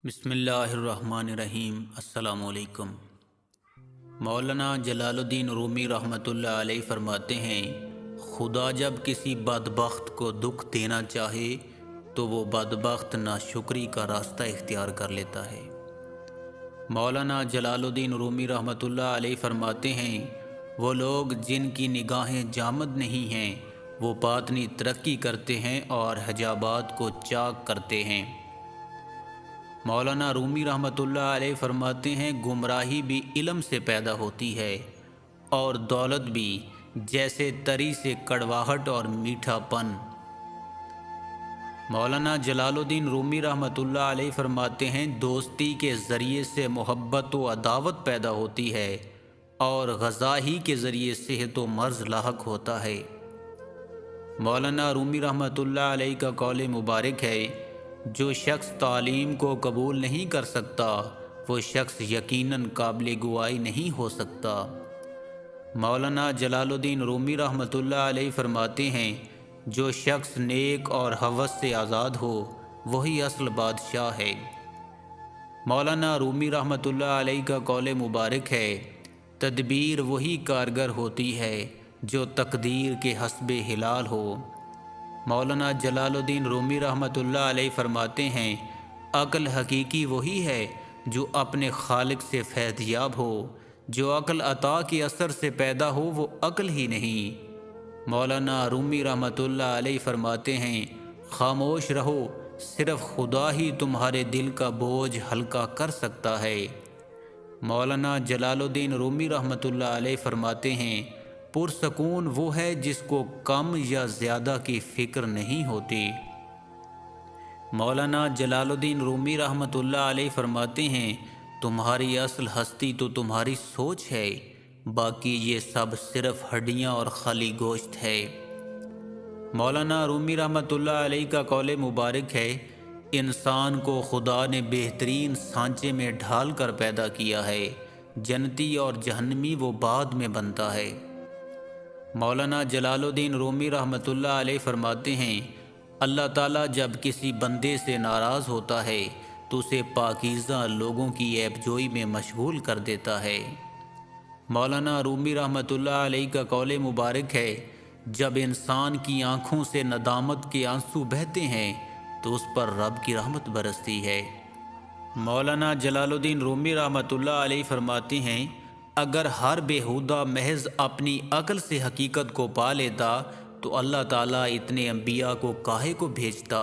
بسم اللہ الرحمن الرحیم۔ السلام علیکم۔ مولانا جلال الدین رومی رحمۃ اللہ علیہ فرماتے ہیں، خدا جب کسی بدبخت کو دکھ دینا چاہے تو وہ بدبخت ناشکری کا راستہ اختیار کر لیتا ہے۔ مولانا جلال الدین رومی رحمۃ اللہ علیہ فرماتے ہیں، وہ لوگ جن کی نگاہیں جامد نہیں ہیں وہ باطنی ترقی کرتے ہیں اور حجابات کو چاک کرتے ہیں۔ مولانا رومی رحمۃ اللہ علیہ فرماتے ہیں، گمراہی بھی علم سے پیدا ہوتی ہے اور دولت بھی، جیسے تری سے کڑواہٹ اور میٹھا پن۔ مولانا جلال الدین رومی رحمۃ اللہ علیہ فرماتے ہیں، دوستی کے ذریعے سے محبت و عداوت پیدا ہوتی ہے اور غذا ہی کے ذریعے صحت و مرض لاحق ہوتا ہے۔ مولانا رومی رحمۃ اللہ علیہ کا قول مبارک ہے، جو شخص تعلیم کو قبول نہیں کر سکتا وہ شخص یقیناً قابل گواہی نہیں ہو سکتا۔ مولانا جلال الدین رومی رحمۃ اللہ علیہ فرماتے ہیں، جو شخص نیک اور ہوس سے آزاد ہو وہی اصل بادشاہ ہے۔ مولانا رومی رحمۃ اللہ علیہ کا قول مبارک ہے، تدبیر وہی کارگر ہوتی ہے جو تقدیر کے حسب ہلال ہو۔ مولانا جلال الدین رومی رحمۃ اللہ علیہ فرماتے ہیں، عقل حقیقی وہی ہے جو اپنے خالق سے فیض یاب ہو، جو عقل عطا کے اثر سے پیدا ہو وہ عقل ہی نہیں۔ مولانا رومی رحمۃ اللہ علیہ فرماتے ہیں، خاموش رہو، صرف خدا ہی تمہارے دل کا بوجھ ہلکا کر سکتا ہے۔ مولانا جلال الدین رومی رحمۃ اللہ علیہ فرماتے ہیں، پرسکون وہ ہے جس کو کم یا زیادہ کی فکر نہیں ہوتی۔ مولانا جلال الدین رومی رحمۃ اللہ علیہ فرماتے ہیں، تمہاری اصل ہستی تو تمہاری سوچ ہے، باقی یہ سب صرف ہڈیاں اور خالی گوشت ہے۔ مولانا رومی رحمۃ اللہ علیہ کا قول مبارک ہے، انسان کو خدا نے بہترین سانچے میں ڈھال کر پیدا کیا ہے، جنتی اور جہنمی وہ بعد میں بنتا ہے۔ مولانا جلال الدین رومی رحمۃ اللہ علیہ فرماتے ہیں، اللہ تعالیٰ جب کسی بندے سے ناراض ہوتا ہے تو اسے پاکیزہ لوگوں کی عیب جوئی میں مشغول کر دیتا ہے۔ مولانا رومی رحمۃ اللہ علیہ کا قول مبارک ہے، جب انسان کی آنکھوں سے ندامت کے آنسو بہتے ہیں تو اس پر رب کی رحمت برستی ہے۔ مولانا جلال الدین رومی رحمۃ اللہ علیہ فرماتے ہیں، اگر ہر بیہودہ محض اپنی عقل سے حقیقت کو پا لیتا تو اللہ تعالیٰ اتنے انبیاء کو کاہے کو بھیجتا۔